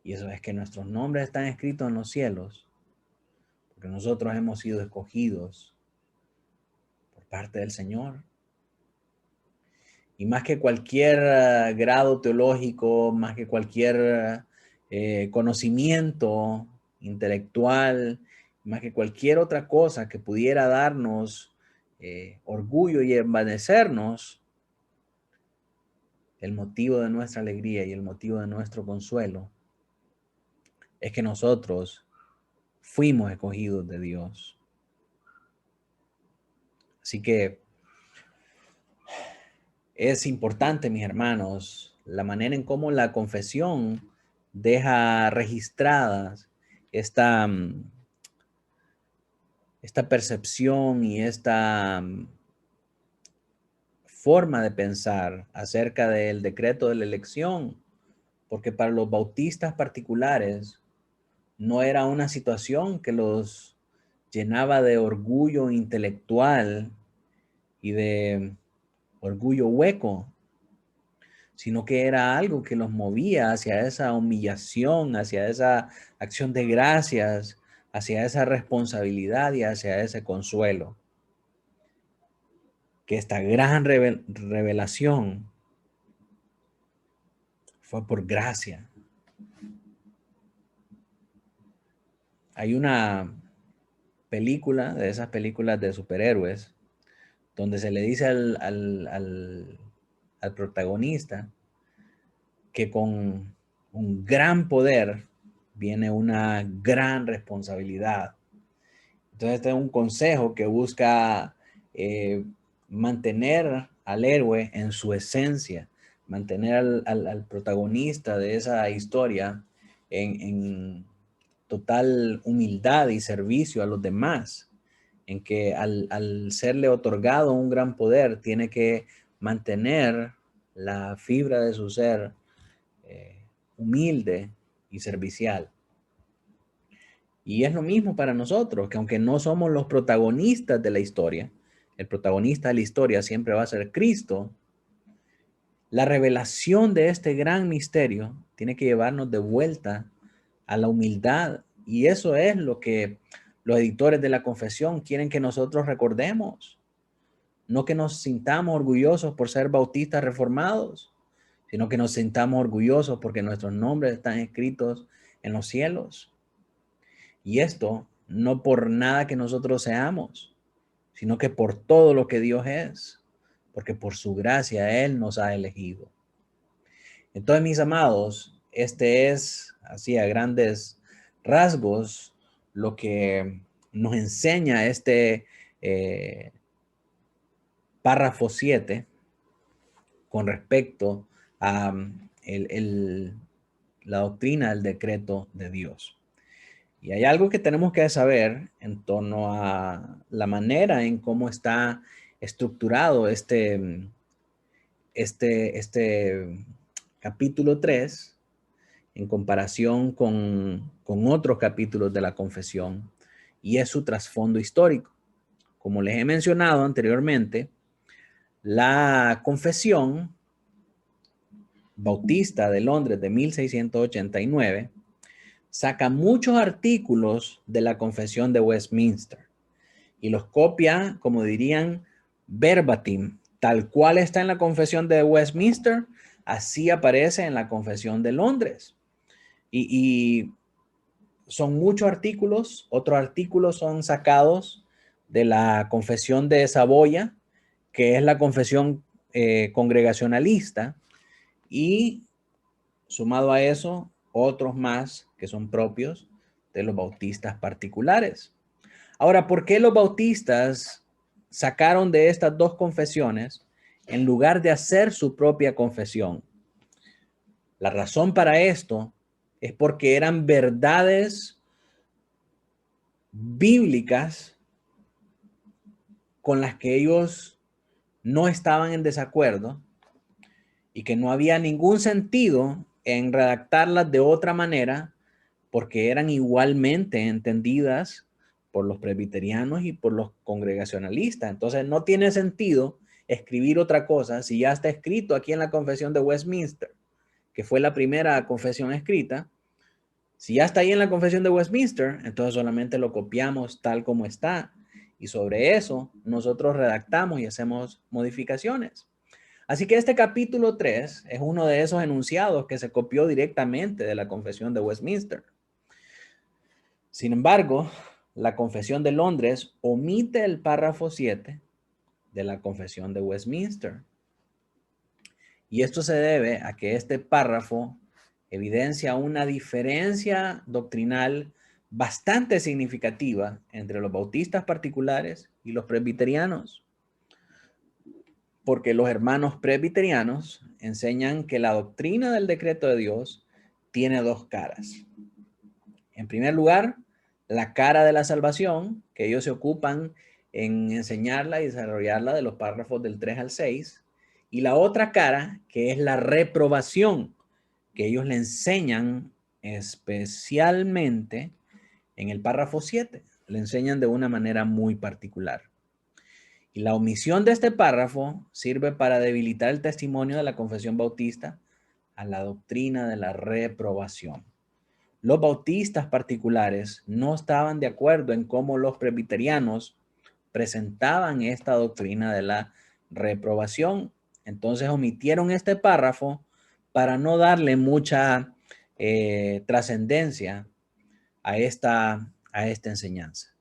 Y eso es que nuestros nombres están escritos en los cielos, porque nosotros hemos sido escogidos por parte del Señor. Y más que cualquier grado teológico, más que cualquier conocimiento intelectual, más que cualquier otra cosa que pudiera darnos orgullo y envanecernos, el motivo de nuestra alegría y el motivo de nuestro consuelo es que nosotros fuimos escogidos de Dios. Así que es importante, mis hermanos, la manera en cómo la confesión deja registradas esta, esta percepción y esta forma de pensar acerca del decreto de la elección, porque para los bautistas particulares no era una situación que los llenaba de orgullo intelectual y de orgullo hueco, sino que era algo que los movía hacia esa humillación, hacia esa acción de gracias, hacia esa responsabilidad y hacia ese consuelo. Que esta gran revelación fue por gracia. Hay una película, de esas películas de superhéroes, donde se le dice al protagonista que con un gran poder viene una gran responsabilidad. Entonces, este es un consejo que busca mantener al héroe en su esencia, mantener al protagonista de esa historia en total humildad y servicio a los demás, en que al serle otorgado un gran poder, tiene que mantener la fibra de su ser humilde y servicial. Y es lo mismo para nosotros, que aunque no somos los protagonistas de la historia, el protagonista de la historia siempre va a ser Cristo. La revelación de este gran misterio tiene que llevarnos de vuelta a la humildad. Y eso es lo que los editores de la confesión quieren que nosotros recordemos. No que nos sintamos orgullosos por ser bautistas reformados, sino que nos sintamos orgullosos porque nuestros nombres están escritos en los cielos. Y esto no por nada que nosotros seamos, sino que por todo lo que Dios es, porque por su gracia Él nos ha elegido. Entonces, mis amados, este es, así a grandes rasgos, lo que nos enseña este párrafo 7 con respecto a la doctrina del decreto de Dios. Y hay algo que tenemos que saber en torno a la manera en cómo está estructurado este capítulo 3 en comparación con otros capítulos de la confesión, y es su trasfondo histórico. Como les he mencionado anteriormente, la confesión bautista de Londres de 1689 saca muchos artículos de la confesión de Westminster y los copia, como dirían, verbatim, tal cual está en la confesión de Westminster, así aparece en la confesión de Londres. Y son muchos artículos, otros artículos son sacados de la confesión de Saboya, que es la confesión congregacionalista, y sumado a eso, otros más que son propios de los bautistas particulares. Ahora, ¿por qué los bautistas sacaron de estas dos confesiones en lugar de hacer su propia confesión? La razón para esto es porque eran verdades bíblicas con las que ellos no estaban en desacuerdo y que no había ningún sentido en redactarlas de otra manera porque eran igualmente entendidas por los presbiterianos y por los congregacionalistas. Entonces no tiene sentido escribir otra cosa si ya está escrito aquí en la confesión de Westminster, que fue la primera confesión escrita. Si ya está ahí en la confesión de Westminster, entonces solamente lo copiamos tal como está y sobre eso nosotros redactamos y hacemos modificaciones. Así que este capítulo 3 es uno de esos enunciados que se copió directamente de la confesión de Westminster. Sin embargo, la confesión de Londres omite el párrafo 7 de la confesión de Westminster. Y esto se debe a que este párrafo evidencia una diferencia doctrinal bastante significativa entre los bautistas particulares y los presbiterianos. Porque los hermanos presbiterianos enseñan que la doctrina del decreto de Dios tiene dos caras. En primer lugar, la cara de la salvación, que ellos se ocupan en enseñarla y desarrollarla de los párrafos del 3 al 6, y la otra cara, que es la reprobación, que ellos le enseñan especialmente en el párrafo 7, le enseñan de una manera muy particular. Y la omisión de este párrafo sirve para debilitar el testimonio de la confesión bautista a la doctrina de la reprobación. Los bautistas particulares no estaban de acuerdo en cómo los presbiterianos presentaban esta doctrina de la reprobación. Entonces omitieron este párrafo para no darle mucha trascendencia a esta enseñanza.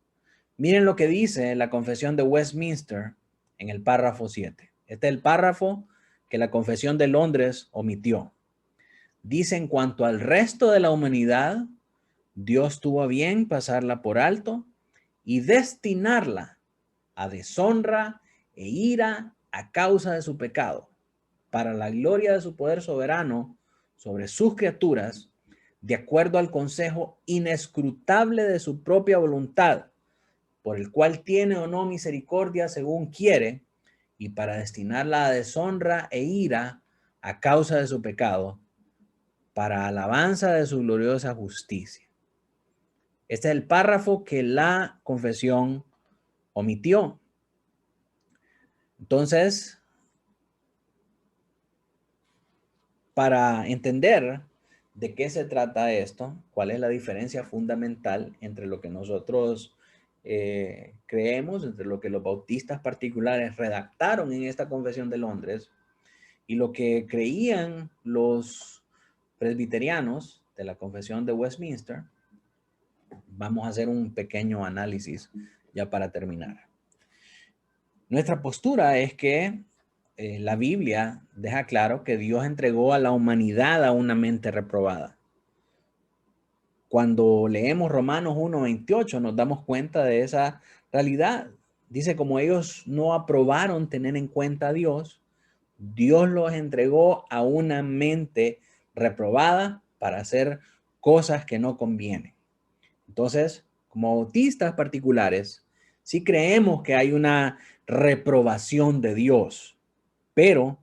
Miren lo que dice la confesión de Westminster en el párrafo 7. Este es el párrafo que la confesión de Londres omitió. Dice: en cuanto al resto de la humanidad, Dios tuvo a bien pasarla por alto y destinarla a deshonra e ira a causa de su pecado, para la gloria de su poder soberano sobre sus criaturas, de acuerdo al consejo inescrutable de su propia voluntad, por el cual tiene o no misericordia según quiere, y para destinarla a deshonra e ira a causa de su pecado, para alabanza de su gloriosa justicia. Este es el párrafo que la confesión omitió. Entonces, para entender de qué se trata esto, cuál es la diferencia fundamental entre lo que nosotros creemos, entre lo que los bautistas particulares redactaron en esta Confesión de Londres y lo que creían los presbiterianos de la Confesión de Westminster, vamos a hacer un pequeño análisis ya para terminar. Nuestra postura es que la Biblia deja claro que Dios entregó a la humanidad a una mente reprobada. Cuando leemos Romanos 1:28 nos damos cuenta de esa realidad. Dice, como ellos no aprobaron tener en cuenta a Dios, Dios los entregó a una mente reprobada para hacer cosas que no convienen. Entonces, como bautistas particulares, sí creemos que hay una reprobación de Dios, pero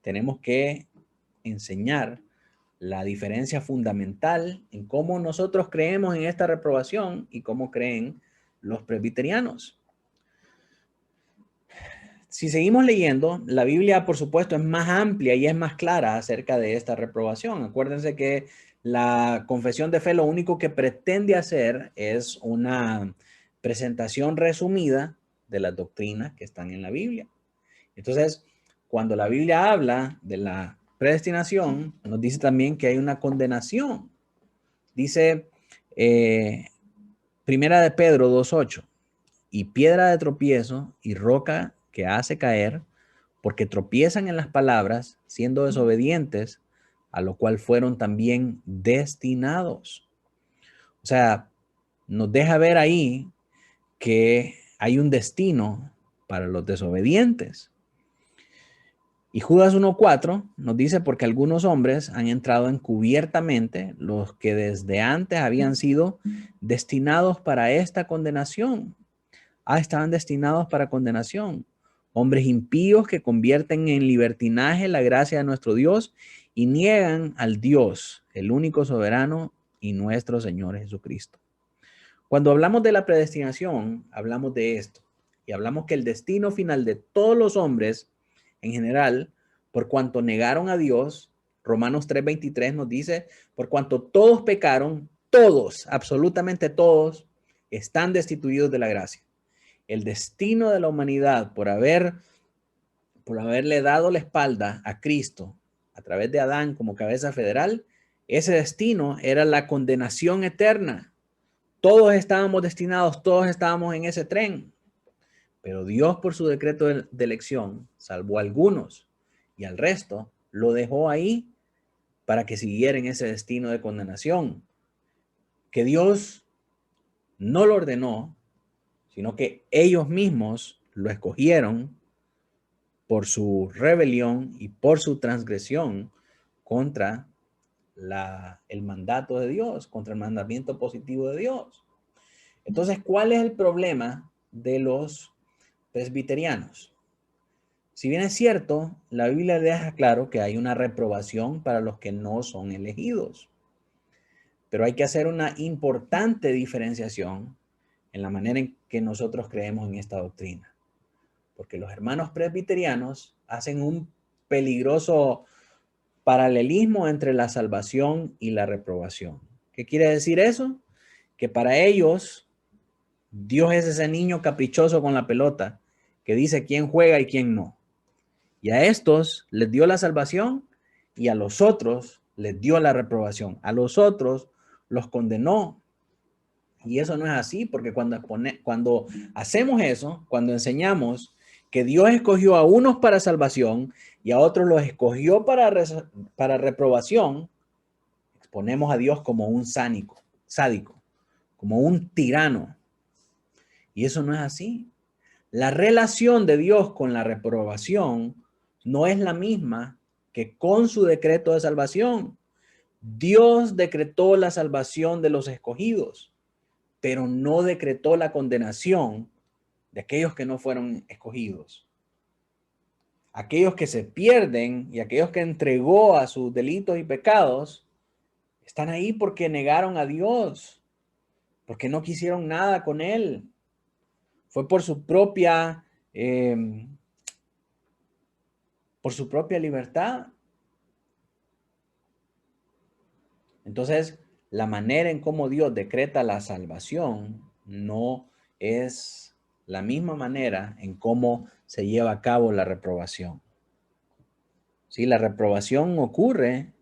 tenemos que enseñar la diferencia fundamental en cómo nosotros creemos en esta reprobación y cómo creen los presbiterianos. Si seguimos leyendo, la Biblia, por supuesto, es más amplia y es más clara acerca de esta reprobación. Acuérdense que la confesión de fe lo único que pretende hacer es una presentación resumida de las doctrinas que están en la Biblia. Entonces, cuando la Biblia habla de la predestinación, nos dice también que hay una condenación. Dice Primera de Pedro 2:8, y piedra de tropiezo y roca que hace caer, porque tropiezan en las palabras, siendo desobedientes, a lo cual fueron también destinados. O sea, nos deja ver ahí que hay un destino para los desobedientes. Y Judas 1:4 nos dice, porque algunos hombres han entrado encubiertamente, los que desde antes habían sido destinados para esta condenación. Estaban destinados para condenación. Hombres impíos que convierten en libertinaje la gracia de nuestro Dios y niegan al Dios, el único soberano y nuestro Señor Jesucristo. Cuando hablamos de la predestinación, hablamos de esto. Y hablamos que el destino final de todos los hombres, en general, por cuanto negaron a Dios, Romanos 3:23 nos dice, por cuanto todos pecaron, todos, absolutamente todos, están destituidos de la gracia. El destino de la humanidad por haberle dado la espalda a Cristo a través de Adán como cabeza federal, ese destino era la condenación eterna. Todos estábamos destinados, todos estábamos en ese tren. Pero Dios, por su decreto de elección, salvó a algunos y al resto lo dejó ahí para que siguieran ese destino de condenación. Que Dios no lo ordenó, sino que ellos mismos lo escogieron por su rebelión y por su transgresión contra el mandato de Dios, contra el mandamiento positivo de Dios. Entonces, ¿cuál es el problema de los presbiterianos? Si bien es cierto, la Biblia deja claro que hay una reprobación para los que no son elegidos, pero hay que hacer una importante diferenciación en la manera en que nosotros creemos en esta doctrina. Porque los hermanos presbiterianos hacen un peligroso paralelismo entre la salvación y la reprobación. ¿Qué quiere decir eso? Que para ellos, Dios es ese niño caprichoso con la pelota que dice quién juega y quién no. Y a estos les dio la salvación y a los otros les dio la reprobación. A los otros los condenó. Y eso no es así, porque cuando hacemos eso, cuando enseñamos que Dios escogió a unos para salvación y a otros los escogió para reprobación, exponemos a Dios como un sádico, como un tirano. Y eso no es así. La relación de Dios con la reprobación no es la misma que con su decreto de salvación. Dios decretó la salvación de los escogidos, pero no decretó la condenación de aquellos que no fueron escogidos. Aquellos que se pierden y aquellos que entregó a sus delitos y pecados están ahí porque negaron a Dios. porque no quisieron nada con él. Fue por su propia libertad. Entonces, la manera en cómo Dios decreta la salvación no es la misma manera en cómo se lleva a cabo la reprobación. Sí, la reprobación ocurre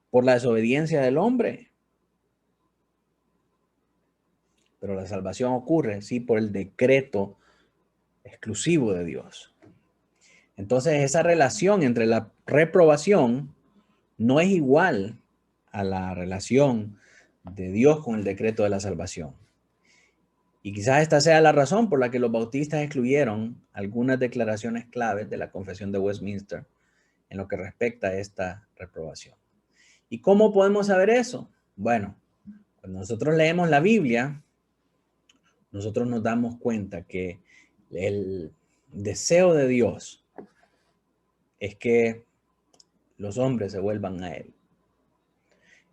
por la desobediencia del hombre, pero la salvación ocurre, sí, por el decreto exclusivo de Dios. Entonces, esa relación entre la reprobación no es igual a la relación de Dios con el decreto de la salvación. Y quizás esta sea la razón por la que los bautistas excluyeron algunas declaraciones claves de la Confesión de Westminster en lo que respecta a esta reprobación. ¿Y cómo podemos saber eso? Bueno, cuando nosotros leemos la Biblia, nosotros nos damos cuenta que el deseo de Dios es que los hombres se vuelvan a Él.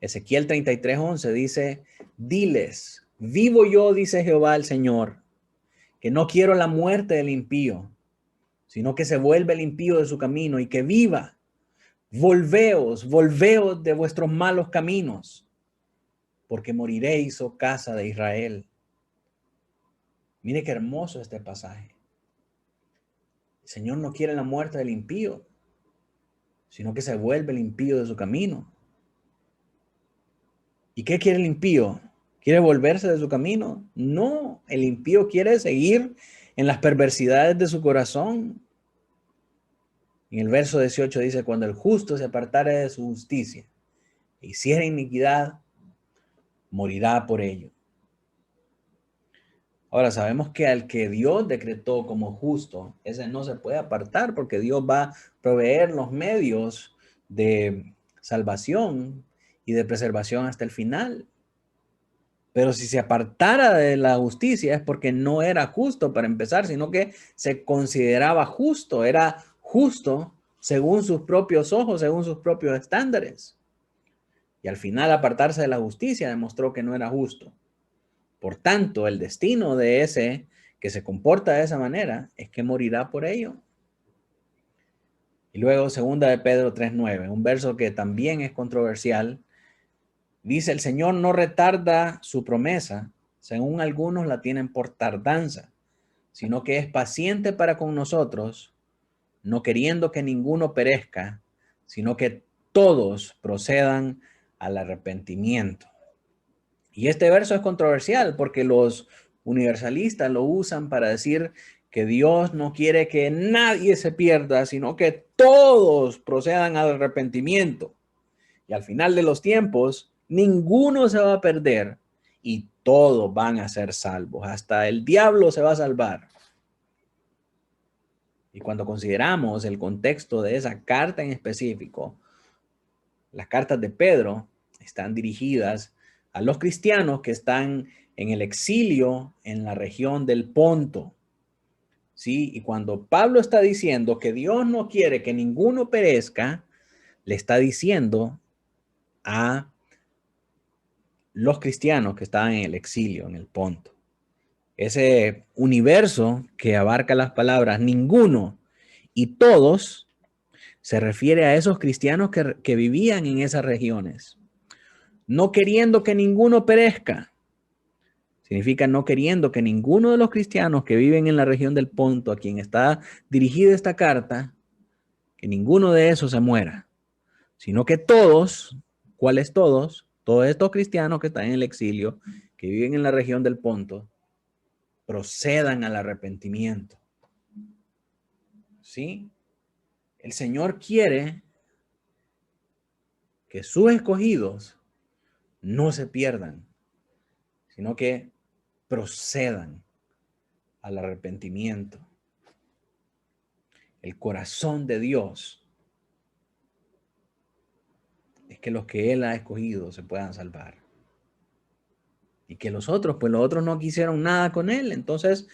Ezequiel 33:11 dice, diles, vivo yo, dice Jehová el Señor, que no quiero la muerte del impío, sino que se vuelva el impío de su camino y que viva. Volveos, volveos de vuestros malos caminos, porque moriréis, oh casa de Israel. Mire qué hermoso este pasaje. El Señor no quiere la muerte del impío, sino que se vuelve el impío de su camino. ¿Y qué quiere el impío? ¿Quiere volverse de su camino? No, el impío quiere seguir en las perversidades de su corazón. En el verso 18 dice, cuando el justo se apartare de su justicia e hiciera iniquidad, morirá por ello. Ahora sabemos que al que Dios decretó como justo, ese no se puede apartar porque Dios va a proveer los medios de salvación y de preservación hasta el final. Pero si se apartara de la justicia es porque no era justo para empezar, sino que se consideraba justo, era justo según sus propios ojos, según sus propios estándares. Y al final apartarse de la justicia demostró que no era justo. Por tanto, el destino de ese que se comporta de esa manera es que morirá por ello. Y luego, segunda de Pedro 3:9, un verso que también es controversial, dice, el Señor no retarda su promesa, según algunos la tienen por tardanza, sino que es paciente para con nosotros, no queriendo que ninguno perezca, sino que todos procedan al arrepentimiento. Y este verso es controversial porque los universalistas lo usan para decir que Dios no quiere que nadie se pierda, sino que todos procedan al arrepentimiento. Y al final de los tiempos, ninguno se va a perder y todos van a ser salvos. Hasta el diablo se va a salvar. Y cuando consideramos el contexto de esa carta en específico, las cartas de Pedro están dirigidas a los cristianos que están en el exilio en la región del Ponto. ¿Sí? Y cuando Pablo está diciendo que Dios no quiere que ninguno perezca, le está diciendo a los cristianos que estaban en el exilio, en el Ponto. Ese universo que abarca las palabras ninguno y todos se refiere a esos cristianos que vivían en esas regiones. No queriendo que ninguno perezca. Significa no queriendo que ninguno de los cristianos que viven en la región del Ponto, a quien está dirigida esta carta, que ninguno de esos se muera, sino que todos, ¿cuáles todos? Todos estos cristianos que están en el exilio, que viven en la región del Ponto, procedan al arrepentimiento. ¿Sí? El Señor quiere que sus escogidos no se pierdan, sino que procedan al arrepentimiento. El corazón de Dios es que los que Él ha escogido se puedan salvar. Y que los otros no quisieron nada con Él. Entonces,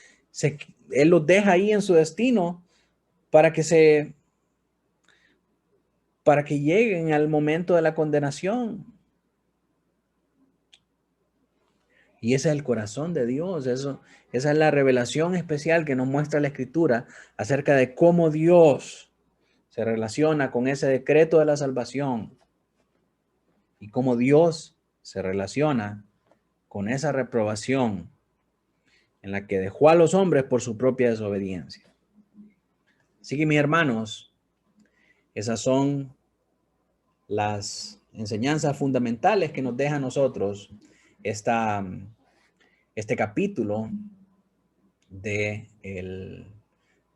Él los deja ahí en su destino para que lleguen al momento de la condenación. Y ese es el corazón de Dios. Esa es la revelación especial que nos muestra la Escritura acerca de cómo Dios se relaciona con ese decreto de la salvación y cómo Dios se relaciona con esa reprobación en la que dejó a los hombres por su propia desobediencia. Así que, mis hermanos, esas son las enseñanzas fundamentales que nos deja a nosotros este capítulo del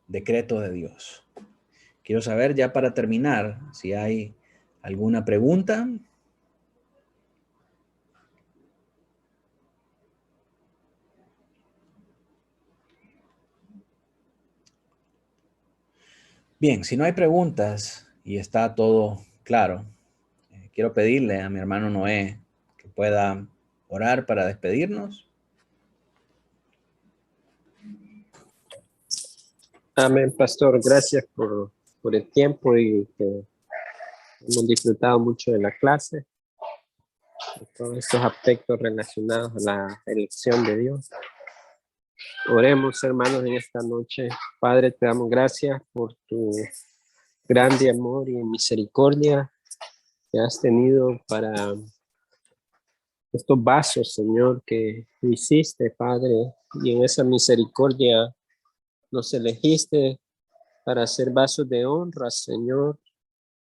decreto de Dios. Quiero saber, ya para terminar, si hay alguna pregunta. Bien, si no hay preguntas y está todo claro, quiero pedirle a mi hermano Noé que pueda orar para despedirnos. Amén, pastor. Gracias por el tiempo y que hemos disfrutado mucho de la clase, de todos estos aspectos relacionados a la elección de Dios. Oremos, hermanos, en esta noche. Padre, te damos gracias por tu grande amor y misericordia que has tenido para estos vasos, Señor, que hiciste, Padre, y en esa misericordia nos elegiste para ser vasos de honra, Señor,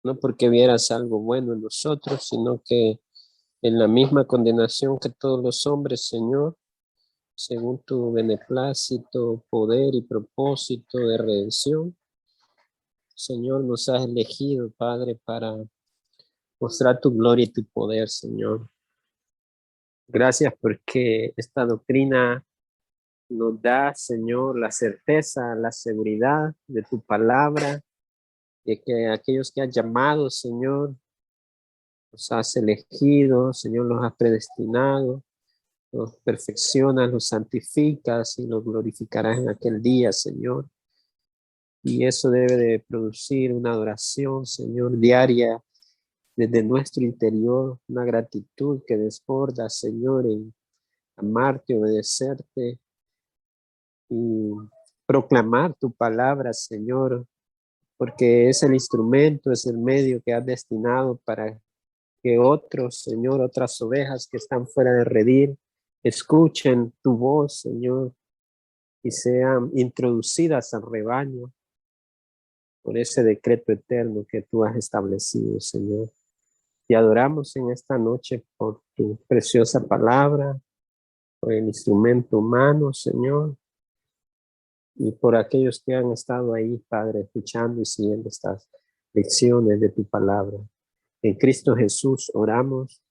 no porque vieras algo bueno en nosotros, sino que en la misma condenación que todos los hombres, Señor, según tu beneplácito, poder y propósito de redención, Señor, nos has elegido, Padre, para mostrar tu gloria y tu poder, Señor. Gracias porque esta doctrina nos da, Señor, la certeza, la seguridad de tu palabra, de que aquellos que has llamado, Señor, los has elegido, Señor, los has predestinado, los perfeccionas, los santificas y los glorificarás en aquel día, Señor. Y eso debe de producir una adoración, Señor, diaria desde nuestro interior, una gratitud que desborda, Señor, en amarte, obedecerte y proclamar tu palabra, Señor, porque es el instrumento, es el medio que has destinado para que otros, Señor, otras ovejas que están fuera de redil, escuchen tu voz, Señor, y sean introducidas al rebaño por ese decreto eterno que tú has establecido, Señor. Te adoramos en esta noche por tu preciosa palabra, por el instrumento humano, Señor, y por aquellos que han estado ahí, Padre, escuchando y siguiendo estas lecciones de tu palabra. En Cristo Jesús oramos.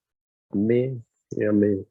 Amén y amén.